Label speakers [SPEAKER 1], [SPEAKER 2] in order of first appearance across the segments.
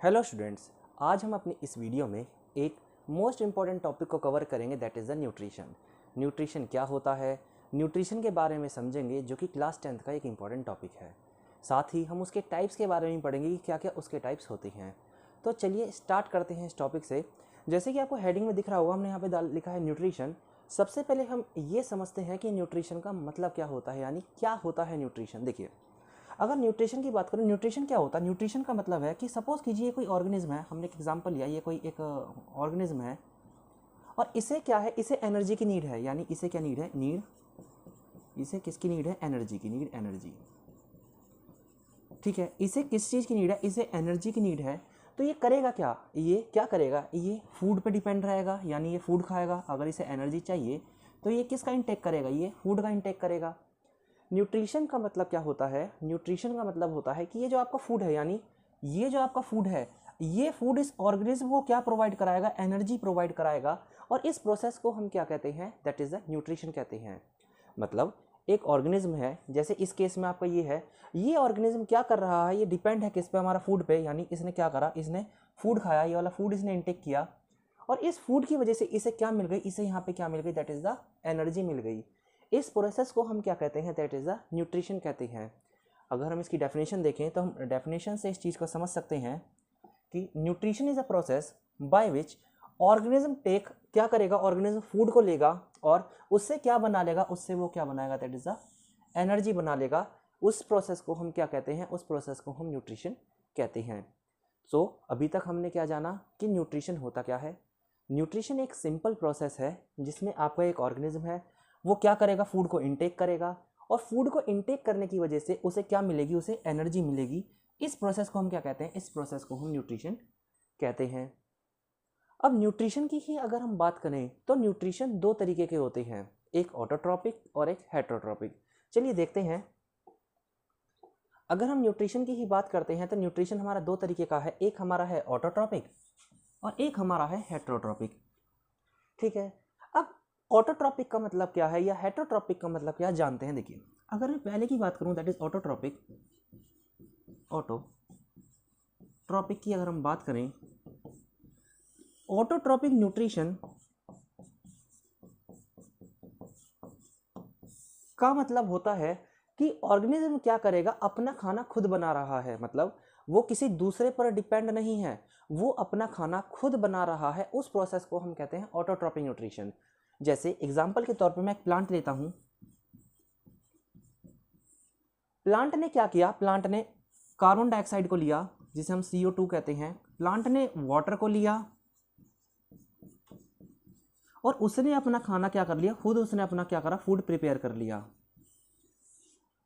[SPEAKER 1] Hello students, आज हम अपनी इस वीडियो में एक मोस्ट इम्पॉर्टेंट टॉपिक को कवर करेंगे, that is the nutrition. Nutrition क्या होता है, न्यूट्रिशन के बारे में समझेंगे, जो कि क्लास 10th का एक इम्पॉर्टेंट टॉपिक है। साथ ही हम उसके टाइप्स के बारे में पढ़ेंगे कि क्या क्या उसके टाइप्स होते हैं। तो चलिए स्टार्ट करते हैं इस टॉपिक से। जैसे कि आपको हेडिंग में दिख रहा होगा, हमने यहाँ पे लिखा है न्यूट्रिशन। सबसे पहले हम ये समझते हैं कि न्यूट्रिशन का मतलब क्या होता है, यानी क्या होता है न्यूट्रिशन। देखिए, अगर न्यूट्रिशन की बात करें, न्यूट्रिशन क्या होता है? न्यूट्रिशन का मतलब है कि सपोज़ कीजिए कोई ऑर्गेनिज्म है, हमने एक एग्जांपल लिया, ये कोई एक ऑर्गेनिज्म है और इसे क्या है, इसे एनर्जी की नीड है। यानी इसे क्या नीड है? नीड। इसे किसकी नीड है? एनर्जी की नीड, एनर्जी। ठीक है, इसे किस चीज़ की नीड है? इसे एनर्जी की नीड है। तो ये करेगा क्या? ये क्या करेगा? ये फूड पे डिपेंड रहेगा, यानी ये फूड खाएगा। अगर इसे एनर्जी चाहिए तो ये किसका इंटेक करेगा? ये फूड का इंटेक करेगा। न्यूट्रिशन का मतलब क्या होता है? न्यूट्रिशन का मतलब होता है कि ये जो आपका फूड है, यानी ये जो आपका फूड है, ये फूड इस ऑर्गेनिज्म को क्या प्रोवाइड कराएगा? एनर्जी प्रोवाइड कराएगा। और इस प्रोसेस को हम क्या कहते हैं? दैट इज़ द न्यूट्रिशन कहते हैं। मतलब एक ऑर्गेनिज्म है, जैसे इस केस में आपका ये है, ये ऑर्गेनिज्म क्या कर रहा है? ये डिपेंड है किस पे? हमारा फूड पे। यानी इसने क्या करा? इसने फूड खाया, ये वाला फूड इसने इंटेक किया और इस फूड की वजह से इसे क्या मिल गई? इसे यहाँ पे क्या मिल गई? दैट इज़ द एनर्जी मिल गई। इस प्रोसेस को हम क्या कहते हैं? दैट इज़ द न्यूट्रिशन कहते हैं। अगर हम इसकी डेफिनेशन देखें तो हम डेफिनेशन से इस चीज़ को समझ सकते हैं कि nutrition is a process by which organism take, क्या करेगा? ऑर्गेनिज्म फूड को लेगा और उससे क्या बना लेगा? उससे वो क्या बनाएगा? दैट इज़ द एनर्जी बना लेगा। उस प्रोसेस को हम क्या कहते हैं? उस प्रोसेस को हम न्यूट्रिशन कहते हैं। सो अभी तक हमने क्या जाना कि न्यूट्रिशन होता क्या है। न्यूट्रिशन एक सिंपल प्रोसेस है जिसमें आपका एक ऑर्गेनिज्म है, वो क्या करेगा? फूड को इनटेक करेगा और फूड को इनटेक करने की वजह से उसे क्या मिलेगी? उसे एनर्जी मिलेगी। इस प्रोसेस को हम क्या कहते हैं? इस प्रोसेस को हम न्यूट्रिशन कहते हैं। अब न्यूट्रिशन की ही अगर हम बात करें तो न्यूट्रिशन दो तरीके के होते हैं, एक ऑटोट्रॉपिक और एक हेटरोट्रॉपिक। चलिए देखते हैं। अगर हम न्यूट्रिशन की ही बात करते हैं तो न्यूट्रिशन हमारा दो तरीके का है, एक हमारा है ऑटोट्रॉपिक और एक हमारा है हेटरोट्रॉपिक। ठीक है, अब ऑटोट्रॉपिक का मतलब क्या है या हेटरोट्रॉपिक का मतलब क्या जानते हैं। देखिए, अगर मैं पहले की बात करूं, दैट इज ऑटोट्रॉपिक। ऑटोट्रॉपिक की अगर हम बात करें, ऑटोट्रॉपिक न्यूट्रिशन का मतलब होता है कि ऑर्गेनिज्म क्या करेगा? अपना खाना खुद बना रहा है। मतलब वो किसी दूसरे पर डिपेंड नहीं है, वो अपना खाना खुद बना रहा है। उस प्रोसेस को हम कहते हैं ऑटोट्रॉपिक न्यूट्रिशन। जैसे एग्जांपल के तौर पे मैं एक प्लांट लेता हूं। प्लांट ने क्या किया? प्लांट ने कार्बन डाइऑक्साइड को लिया, जिसे हम CO2 कहते हैं। प्लांट ने वाटर को लिया और उसने अपना खाना क्या कर लिया? खुद उसने अपना क्या करा? फूड प्रिपेयर कर लिया।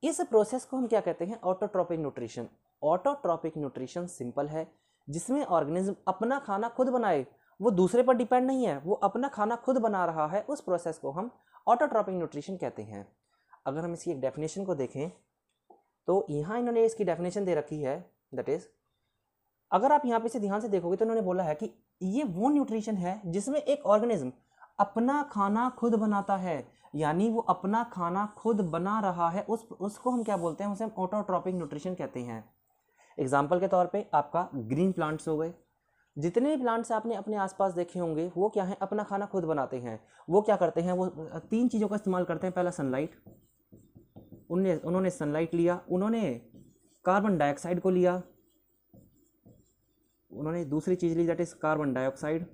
[SPEAKER 1] इस प्रोसेस को हम क्या कहते हैं? Autotrophic nutrition. Autotrophic nutrition simple है, जिसमें ऑर्गेनिज्म अपना खाना खुद बनाए, वो दूसरे पर डिपेंड नहीं है, वो अपना खाना खुद बना रहा है। उस प्रोसेस को हम ऑटोट्रॉपिक न्यूट्रिशन कहते हैं। अगर हम इसकी एक डेफिनेशन को देखें तो यहाँ इन्होंने इसकी डेफिनेशन दे रखी है, दैट इज, अगर आप यहाँ पे से ध्यान से देखोगे तो इन्होंने बोला है कि ये वो न्यूट्रिशन है जिसमें एक ऑर्गेनिज्म अपना खाना खुद बनाता है, यानी वो अपना खाना खुद बना रहा है। उसको हम क्या बोलते हैं? उसे हम ऑटोट्रॉपिक न्यूट्रिशन कहते हैं। एग्जाम्पल के तौर पे आपका ग्रीन प्लांट्स हो गए। जितने भी प्लांट्स आपने अपने आसपास देखे होंगे, वो क्या है? अपना खाना खुद बनाते हैं। वो क्या करते हैं? वो तीन चीज़ों का इस्तेमाल करते हैं। पहला सनलाइट, उन्होंने सनलाइट लिया, उन्होंने कार्बन डाइऑक्साइड को लिया, उन्होंने दूसरी चीज़ ली, दैट इज़ कार्बन डाइऑक्साइड।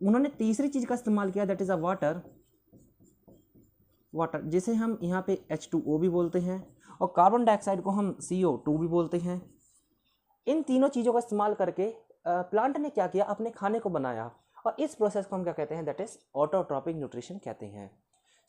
[SPEAKER 1] उन्होंने तीसरी चीज़ का इस्तेमाल किया, that is a water. Water जिसे हम यहाँ पे H2O भी बोलते हैं और कार्बन डाइऑक्साइड को हम CO2 भी बोलते हैं। इन तीनों चीज़ों का इस्तेमाल करके प्लांट ने क्या किया? अपने खाने को बनाया और इस प्रोसेस को हम क्या कहते हैं? दैट इज ऑटोट्रॉपिक न्यूट्रिशन कहते हैं।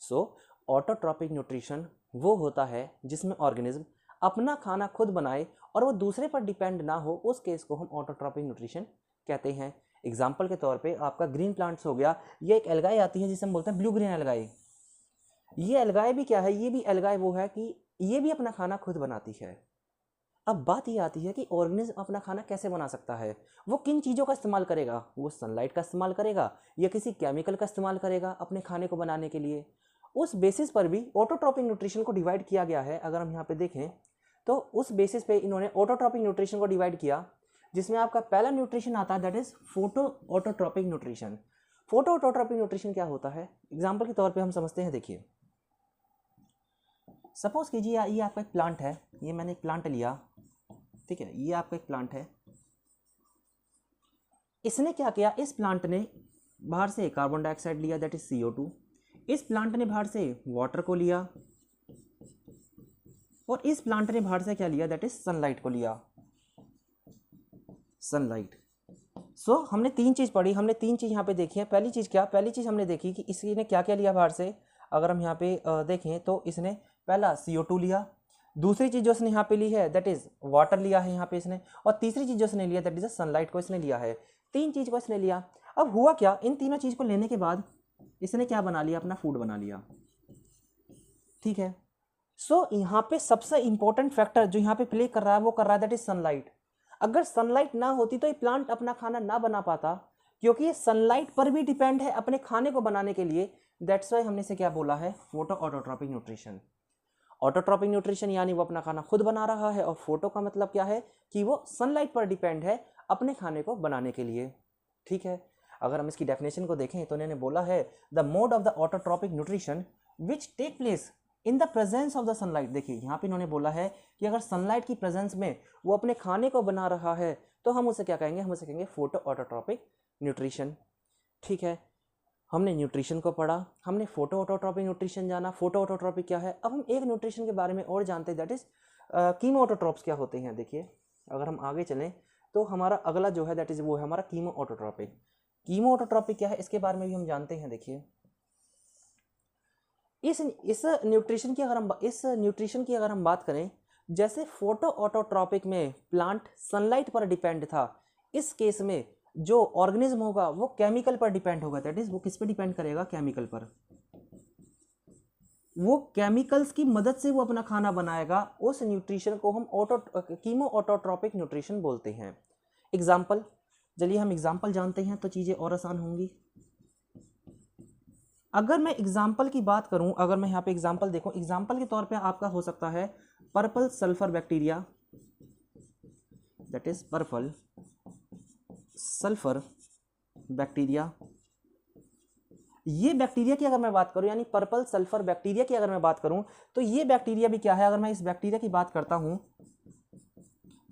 [SPEAKER 1] सो ऑटोट्रॉपिक न्यूट्रिशन वो होता है जिसमें ऑर्गेनिज्म अपना खाना खुद बनाए और वो दूसरे पर डिपेंड ना हो, उस केस को हम ऑटोट्रॉपिक न्यूट्रिशन कहते हैं। एग्जाम्पल के तौर पे आपका ग्रीन प्लांट्स हो गया, ये एक एल्गाई आती है जिसे हम बोलते हैं ब्लू ग्रीन एल्गाई। ये एल्गाई भी क्या है? ये भी एल्गाई वो है कि ये भी अपना खाना खुद बनाती है। अब बात ये आती है कि ऑर्गेनिज्म अपना खाना कैसे बना सकता है? वो किन चीज़ों का इस्तेमाल करेगा? वो सनलाइट का इस्तेमाल करेगा या किसी केमिकल का इस्तेमाल करेगा अपने खाने को बनाने के लिए? उस बेसिस पर भी ऑटोट्रॉपिक न्यूट्रिशन को डिवाइड किया गया है। अगर हम यहाँ पे देखें तो उस बेसिस पे इन्होंने ऑटोट्रॉपिक न्यूट्रिशन को डिवाइड किया। जिसमें आपका पहला न्यूट्रिशन आता है that is photo autotrophic nutrition. Photo autotrophic nutrition क्या होता है, एग्जाम्पल के तौर पे हम समझते हैं। देखिए सपोज कीजिए ये आपका एक प्लांट है, ये मैंने एक प्लांट लिया, ठीक है, ये आपका एक प्लांट है। इसने क्या किया, इस प्लांट ने बाहर से कार्बन डाइऑक्साइड लिया दैट इज CO2, इस प्लांट ने बाहर से वाटर को लिया, और इस प्लांट ने बाहर से क्या लिया दैट इज सनलाइट को लिया, सनलाइट। सो हमने तीन चीज़ पढ़ी, हमने तीन चीज़ यहाँ पे देखी है। पहली चीज़ क्या, पहली चीज़ हमने देखी कि इसने क्या क्या लिया बाहर से। अगर हम यहाँ पे देखें तो इसने पहला CO2 लिया, दूसरी चीज़ जो इसने यहाँ पे ली है दैट इज़ वाटर लिया है यहाँ पे इसने, और तीसरी चीज़ जो इसने लिया दैट इज़ सनलाइट को इसने लिया है। तीन चीज़ को इसने लिया। अब हुआ क्या, इन तीनों चीज़ को लेने के बाद इसने क्या बना लिया, अपना फूड बना लिया, ठीक है। सो यहाँ पे सबसे इंपॉर्टेंट फैक्टर जो यहाँ पे प्ले कर रहा है वो कर रहा है दैट इज सनलाइट। अगर सनलाइट ना होती तो ये प्लांट अपना खाना ना बना पाता, क्योंकि ये सनलाइट पर भी डिपेंड है अपने खाने को बनाने के लिए। दैट्स वाई हमने इसे क्या बोला है, photo autotrophic nutrition. Autotrophic nutrition यानी वो अपना खाना खुद बना रहा है, और फोटो का मतलब क्या है कि वो सनलाइट पर डिपेंड है अपने खाने को बनाने के लिए, ठीक है। अगर हम इसकी डेफिनेशन को देखें तो इन्होंने बोला है the mode of the autotrophic nutrition which take place in the presence of the sunlight. देखिए यहाँ पे इन्होंने बोला है कि अगर सनलाइट की प्रेजेंस में वो अपने खाने को बना रहा है तो हम उसे क्या कहेंगे, हम उसे कहेंगे फोटो ऑटोट्रॉपिक न्यूट्रिशन, ठीक है। हमने न्यूट्रिशन को पढ़ा, हमने फोटो ऑटोट्रॉपिक न्यूट्रिशन जाना, फोटो ऑटोट्रॉपिक क्या है। अब हम एक न्यूट्रिशन के बारे में और जानते हैं दैट इज कीमो ऑटोट्रॉप्स क्या होते हैं। देखिए अगर हम आगे चलें तो हमारा अगला जो है दैट इज वो है हमारा कीमो ऑटोट्रॉपिक। कीमो ऑटोट्रॉपिक क्या है इसके बारे में भी हम जानते हैं। देखिए इस न्यूट्रिशन की अगर हम बात करें, जैसे फोटो ऑटोट्रॉपिक में प्लांट सनलाइट पर डिपेंड था, इस केस में जो ऑर्गेनिज्म होगा वो केमिकल पर डिपेंड होगा। दैट इज वो किस पे डिपेंड करेगा, केमिकल पर। वो केमिकल्स की मदद से वो अपना खाना बनाएगा। उस न्यूट्रिशन को हम कीमो ऑटोट्रॉपिक न्यूट्रिशन बोलते हैं। एग्जाम्पल, चलिए हम एग्जाम्पल जानते हैं तो चीज़ें और आसान होंगी। अगर मैं एग्जाम्पल की बात करूं, अगर मैं यहाँ पे एग्जाम्पल देखूं, एग्जाम्पल के तौर पे आपका हो सकता है purple sulphur bacteria, that is purple sulphur bacteria. ये बैक्टीरिया की अगर मैं बात करूं, यानी पर्पल सल्फर बैक्टीरिया की अगर मैं बात करूं, तो ये बैक्टीरिया भी क्या है, अगर मैं इस बैक्टीरिया की बात करता हूं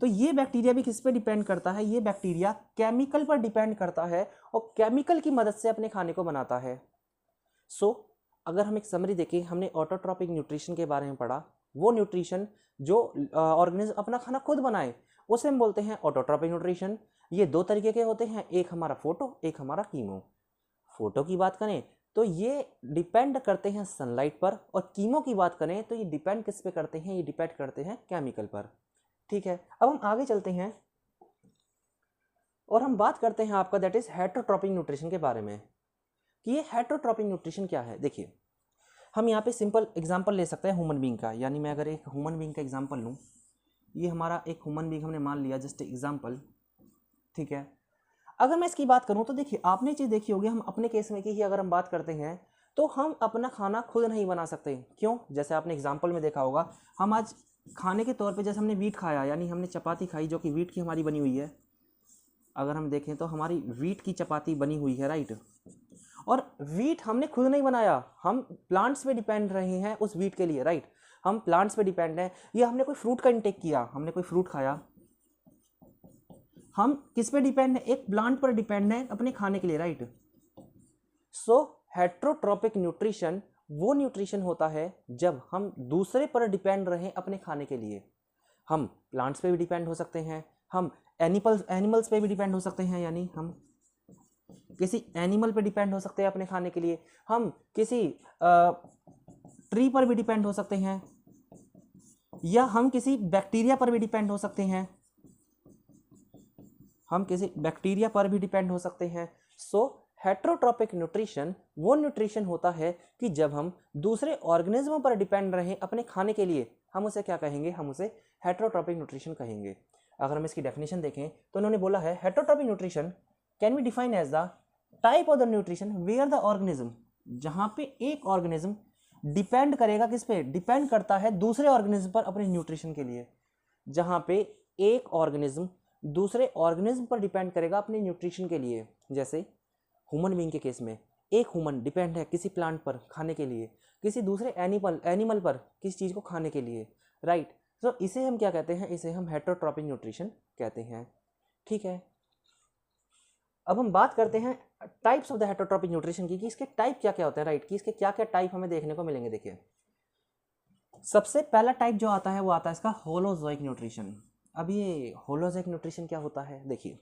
[SPEAKER 1] तो ये बैक्टीरिया भी किस पे डिपेंड करता है, ये बैक्टीरिया केमिकल पर डिपेंड करता है और केमिकल की मदद से अपने खाने को बनाता है। सो अगर हम एक समरी देखें, हमने ऑटोट्रॉपिक न्यूट्रिशन के बारे में पढ़ा। वो न्यूट्रिशन जो ऑर्गेनिज्म अपना खाना खुद बनाए उसे हम बोलते हैं ऑटोट्रॉपिक न्यूट्रिशन। ये दो तरीके के होते हैं, एक हमारा फोटो, एक हमारा कीमो। फोटो की बात करें तो ये डिपेंड करते हैं सनलाइट पर, और कीमो की बात करें तो ये डिपेंड किस पे करते हैं, ये डिपेंड करते हैं केमिकल पर, ठीक है। अब हम आगे चलते हैं और हम बात करते हैं आपका दैट इज हेटरोट्रॉपिक न्यूट्रिशन के बारे में कि ये हेटरोट्रॉपिक न्यूट्रिशन क्या है। देखिए हम यहाँ पे सिंपल एग्जांपल ले सकते हैं ह्यूमन बीइंग का, यानी मैं अगर एक ह्यूमन बीइंग का एग्जांपल लूँ, ये हमारा एक ह्यूमन बीइंग हमने मान लिया जस्ट एग्जांपल, ठीक है। अगर मैं इसकी बात करूँ तो देखिए आपने चीज़ देखी होगी, हम अपने केस में की ही अगर हम बात करते हैं तो हम अपना खाना खुद नहीं बना सकते। क्यों? जैसे आपने एग्जाम्पल में देखा होगा, हम आज खाने के तौर पे जैसे हमने वीट खाया, यानी हमने चपाती खाई जो कि वीट की हमारी बनी हुई है। अगर हम देखें तो हमारी वीट की चपाती बनी हुई है, राइट। और वीट हमने खुद नहीं बनाया, हम प्लांट्स पे डिपेंड रहे हैं उस वीट के लिए, राइट। हम प्लांट्स पे डिपेंड हैं। या हमने कोई फ्रूट का इंटेक किया, हमने कोई फ्रूट खाया, हम किस पे डिपेंड है, एक प्लांट पर डिपेंड है अपने खाने के लिए, राइट। सो हेटरोट्रॉपिक न्यूट्रिशन वो न्यूट्रिशन होता है जब हम दूसरे पर डिपेंड रहें अपने खाने के लिए। हम प्लांट्स पे भी डिपेंड हो सकते हैं, हम एनिमल्स पे भी डिपेंड हो सकते हैं, यानी हम किसी एनिमल पे डिपेंड हो सकते हैं अपने खाने के लिए, हम किसी ट्री पर भी डिपेंड हो सकते हैं, या हम किसी बैक्टीरिया पर भी डिपेंड हो सकते हैं, हम किसी बैक्टीरिया पर भी डिपेंड हो सकते हैं। सो हेटरोट्रॉपिक न्यूट्रिशन वो न्यूट्रिशन होता है कि जब हम दूसरे ऑर्गेनिज्म पर डिपेंड रहें अपने खाने के लिए, हम उसे क्या कहेंगे, हम उसे हेटरोट्रॉपिक न्यूट्रिशन कहेंगे। अगर हम इसकी डेफिनेशन देखें तो उन्होंने बोला है heterotrophic nutrition can be define as the type of the nutrition where the organism, जहाँ पे एक ऑर्गेनिज्म डिपेंड करेगा किस पे, डिपेंड करता है दूसरे ऑर्गेनिज्म पर अपने न्यूट्रिशन के लिए। जहाँ पे एक ऑर्गेनिज्म दूसरे ऑर्गेनिज्म पर डिपेंड करेगा अपने न्यूट्रिशन के लिए। जैसे ह्यूमन बीइंग के केस में एक ह्यूमन डिपेंड है किसी प्लांट पर खाने के लिए, किसी दूसरे एनिमल पर किसी चीज़ को खाने के लिए, राइट। तो इसे हम क्या कहते हैं, इसे हम हेटरोट्रॉपिक न्यूट्रिशन कहते हैं, ठीक है। अब हम बात करते हैं types of the heterotrophic nutrition की, कि इसके टाइप क्या क्या होते हैं, राइट, कि इसके क्या क्या टाइप हमें देखने को मिलेंगे। देखिए सबसे पहला टाइप जो आता है वो आता है इसका होलोजोइक न्यूट्रिशन। अब ये होलोजोइक न्यूट्रिशन क्या होता है, देखिए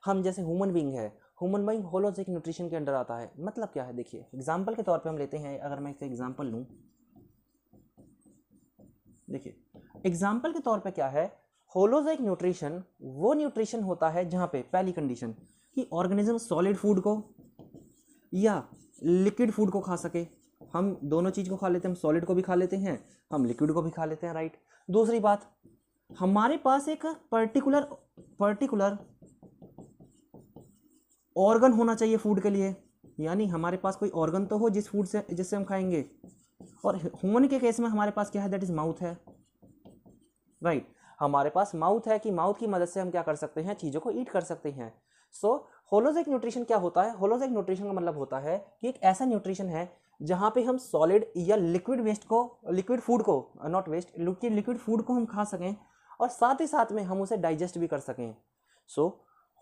[SPEAKER 1] हम जैसे ह्यूमन बीइंग है, ह्यूमन बीइंग होलोजोइक न्यूट्रिशन के अंडर आता है। मतलब क्या है, देखिए एग्जांपल के तौर पे हम लेते हैं, अगर मैं इसका एग्जांपल लूँ, देखिए एग्जांपल के तौर पे क्या है, होलोजोइक न्यूट्रिशन वो न्यूट्रिशन होता है जहाँ पे पहली कंडीशन कि ऑर्गेनिज्म सॉलिड फूड को या लिक्विड फूड को खा सके। हम दोनों चीज़ को खा लेते हैं, हम सॉलिड को भी खा लेते हैं, हम लिक्विड को भी खा लेते हैं, राइट। दूसरी बात, हमारे पास एक पर्टिकुलर ऑर्गन होना चाहिए फूड के लिए, यानी हमारे पास कोई ऑर्गन तो हो जिस फूड से जिससे हम खाएंगे। और ह्यूमन के केस में हमारे पास क्या है, दैट इज माउथ है, राइट। हमारे पास माउथ है कि माउथ की मदद से हम क्या कर सकते हैं, चीज़ों को ईट कर सकते हैं। सो होलोजोइक न्यूट्रिशन क्या होता है, होलोजोइक न्यूट्रिशन का मतलब होता है कि एक ऐसा न्यूट्रिशन है जहाँ पे हम सॉलिड या लिक्विड वेस्ट को, लिक्विड फूड को, नॉट वेस्ट, लिक्विड फूड को हम खा सकें और साथ ही साथ में हम उसे डाइजेस्ट भी कर सकें। सो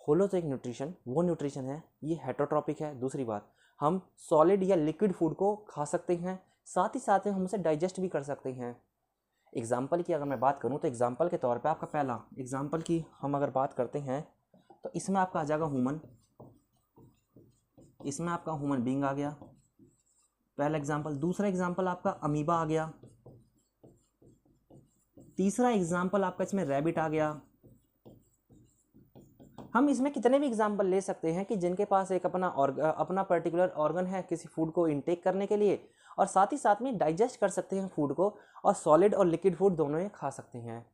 [SPEAKER 1] होलोजोइक न्यूट्रिशन वो न्यूट्रिशन है, ये हेटरोट्रॉपिक है। दूसरी बात, हम सॉलिड या लिक्विड फूड को खा सकते हैं, साथ ही साथ में हम उसे डाइजेस्ट भी कर सकते हैं। एग्जाम्पल की अगर मैं बात करूं तो एग्जाम्पल के तौर पे आपका पहला एग्जाम्पल की हम अगर बात करते हैं तो इसमें आपका आ जाएगा ह्यूमन, इसमें आपका ह्यूमन बीइंग आ गया पहला एग्जाम्पल। दूसरा एग्जाम्पल आपका अमीबा आ गया। तीसरा एग्जाम्पल आपका इसमें रैबिट आ गया। हम इसमें कितने भी एग्जाम्पल ले सकते हैं कि जिनके पास एक अपना पर्टिकुलर ऑर्गन है किसी फूड को इनटेक करने के लिए, और साथ ही साथ में डाइजेस्ट कर सकते हैं फूड को, और सॉलिड और लिक्विड फूड दोनों ही खा सकते हैं।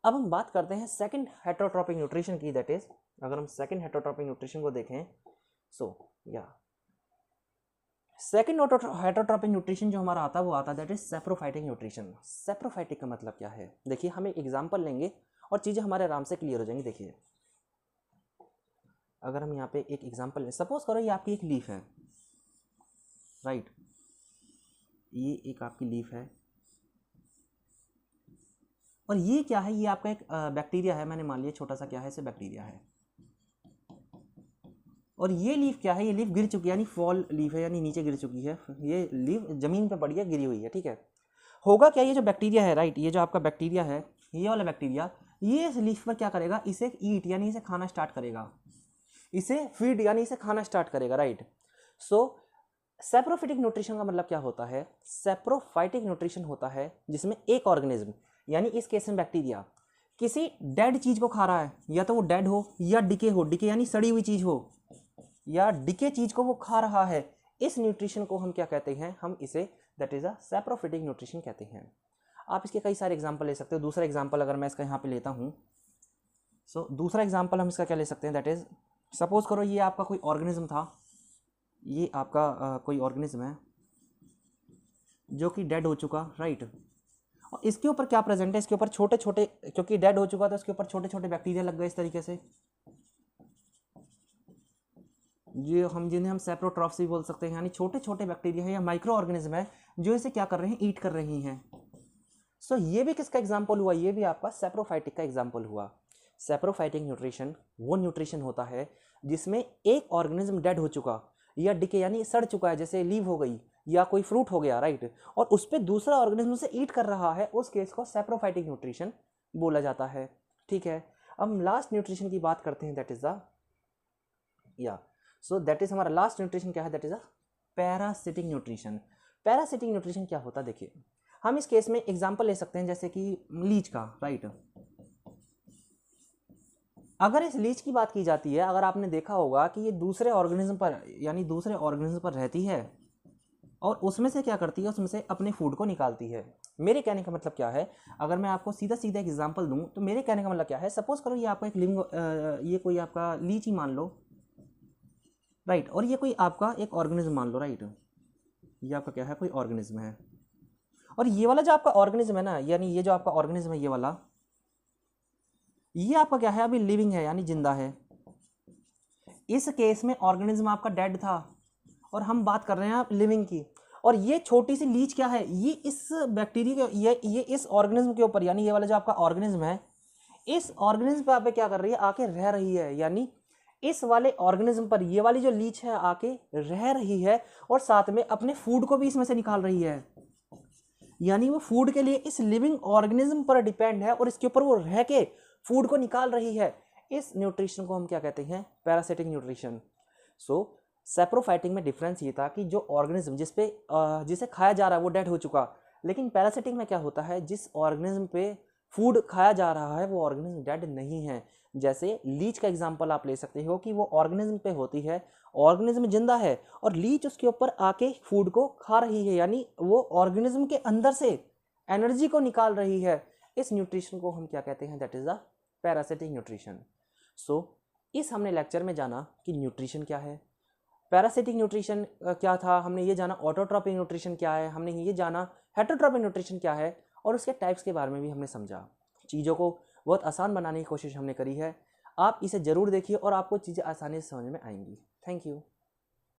[SPEAKER 1] अब हम बात करते हैं सेकंड हेटरोट्रॉपिक न्यूट्रिशन की, दैट इज अगर हम सेकंड हेटरोट्रॉपिक न्यूट्रिशन को देखें, सेकंड हेटरोट्रॉपिक न्यूट्रिशन जो हमारा आता है वो आता है that is saprophytic nutrition. Saprophytic का मतलब क्या है, देखिए हम एक एग्जाम्पल लेंगे और चीज़ें हमारे आराम से क्लियर हो जाएंगी। देखिए अगर हम यहाँ पे एक एग्जाम्पल लें, सपोज करो ये आपकी एक लीफ है, राइट, ये एक आपकी लीफ है और ये क्या है, ये आपका एक बैक्टीरिया है, मैंने मान लिया छोटा सा क्या है, इसे बैक्टीरिया है। और ये लीफ क्या है, ये लीफ गिर चुकी है, यानी फॉल लीफ है, यानी नीचे गिर चुकी है, ये लीफ जमीन पे पड़ी है, गिरी हुई है, ठीक है। होगा क्या, ये जो बैक्टीरिया है, राइट, ये जो आपका बैक्टीरिया है, ये वाला बैक्टीरिया, ये इस लीफ पर क्या करेगा, इसे ईट यानी इसे खाना स्टार्ट करेगा, इसे फीड यानी इसे खाना स्टार्ट करेगा, राइट। सो सैप्रोफाइटिक न्यूट्रिशन का मतलब क्या होता है, सैप्रोफाइटिक न्यूट्रिशन होता है जिसमें एक ऑर्गेनिज्म, यानी इस केस में बैक्टीरिया, किसी डेड चीज को खा रहा है, या तो वो डेड हो या डिके हो, डिके यानी सड़ी हुई चीज हो, या डिके चीज को वो खा रहा है। इस न्यूट्रिशन को हम क्या कहते हैं, हम इसे that is a saprophytic nutrition कहते हैं। आप इसके कई सारे एग्जाम्पल ले सकते हो। दूसरा एग्जाम्पल अगर मैं इसका यहाँ पे लेता हूँ, सो दूसरा एग्जाम्पल हम इसका क्या ले सकते हैं, दैट इज सपोज करो ये आपका कोई ऑर्गेनिज्म था, ये आपका कोई ऑर्गेनिज्म है जो कि डेड हो चुका, राइट, और इसके ऊपर क्या प्रेजेंट है, इसके ऊपर छोटे छोटे, क्योंकि डेड हो चुका तो इसके ऊपर छोटे छोटे बैक्टीरिया लग गए इस तरीके से, जो हम जिन्हें हम सैप्रोट्रॉफ्स भी बोल सकते हैं, यानी छोटे छोटे बैक्टीरिया है या माइक्रो ऑर्गेनिज्म है जो इसे क्या कर रहे हैं, ईट कर रही हैं। सो ये भी किसका एग्जाम्पल हुआ, ये भी आपका सैप्रोफाइटिक का एग्जाम्पल हुआ। सैप्रोफाइटिक न्यूट्रिशन वो न्यूट्रिशन होता है जिसमें एक ऑर्गेनिज्म डेड हो चुका या डिके यानी सड़ चुका है, जैसे लीव हो गई या कोई फ्रूट हो गया, राइट, और उस पर दूसरा ऑर्गेनिज्म से ईट कर रहा है, उस केस को सैप्रोफाइटिक न्यूट्रिशन बोला जाता है, ठीक है। अब हम लास्ट न्यूट्रिशन की बात करते हैं, that is the so that is हमारा लास्ट न्यूट्रिशन क्या है, that is a parasitic nutrition. Parasitic nutrition क्या होता है, देखिए हम इस केस में एग्जांपल ले सकते हैं जैसे कि लीच का, राइट। अगर इस लीच की बात की जाती है, अगर आपने देखा होगा कि ये दूसरे ऑर्गेनिज्म पर, यानी दूसरे ऑर्गेनिज्म पर रहती है और उसमें से क्या करती है, उसमें से अपने फूड को निकालती है। मेरे कहने का मतलब क्या है, अगर मैं आपको सीधा सीधा एग्जांपल दूं तो मेरे कहने का मतलब क्या है, सपोज करो ये आपका एक ये कोई आपका लीच ही मान लो, राइट, और ये कोई आपका एक ऑर्गेनिज्म मान लो, राइट, ये आपका क्या है, कोई ऑर्गेनिज्म है, और ये वाला जो आपका ऑर्गेनिज्म है ना, यानी ये जो आपका ऑर्गेनिज्म है, ये वाला, ये आपका क्या है, अभी लिविंग है यानी जिंदा है। इस केस में ऑर्गेनिज्म आपका डेड था और हम बात कर रहे हैं आप लिविंग की। और ये छोटी सी लीच क्या है, ये इस बैक्टीरिया के ये इस ऑर्गेनिज्म के ऊपर, यानी ये वाला जो आपका ऑर्गेनिज्म है, इस ऑर्गेनिज्म पे आप क्या कर रही है, आके रह रही है। यानी इस वाले ऑर्गेनिज्म पर ये वाली जो लीच है आके रह रही है और साथ में अपने फूड को भी इसमें से निकाल रही है। यानी वो फूड के लिए इस लिविंग ऑर्गेनिज्म पर डिपेंड है और इसके ऊपर वो रह के फूड को निकाल रही है। इस न्यूट्रिशन को हम क्या कहते हैं, पैरासिटिक न्यूट्रिशन। सो सैप्रोफाइटिक में डिफरेंस ये था कि जो ऑर्गेनिज्म जिसे खाया जा रहा है वो डेड हो चुका, लेकिन पैरासिटिक में क्या होता है, जिस ऑर्गेनिज्म पे फूड खाया जा रहा है वो ऑर्गेनिज्म डेड नहीं है। जैसे लीच का एग्जांपल आप ले सकते हो कि वो ऑर्गेनिज्म पे होती है, ऑर्गेनिज्म जिंदा है और लीच उसके ऊपर आके फूड को खा रही है, यानी वो ऑर्गेनिज्म के अंदर से एनर्जी को निकाल रही है। इस न्यूट्रिशन को हम क्या कहते हैं, that is the parasitic nutrition. So इस हमने लेक्चर में जाना कि न्यूट्रिशन क्या है, पैरासिटिक न्यूट्रिशन क्या था, हमने ये जाना ऑटोट्रॉपिक न्यूट्रिशन क्या है, हमने ये जाना हेटरोट्रॉपिक न्यूट्रिशन क्या है, और उसके टाइप्स के बारे में भी हमने समझा। चीज़ों को बहुत आसान बनाने की कोशिश हमने करी है। आप इसे ज़रूर देखिए और आपको चीज़ें आसानी से समझ में आएंगी। Thank you.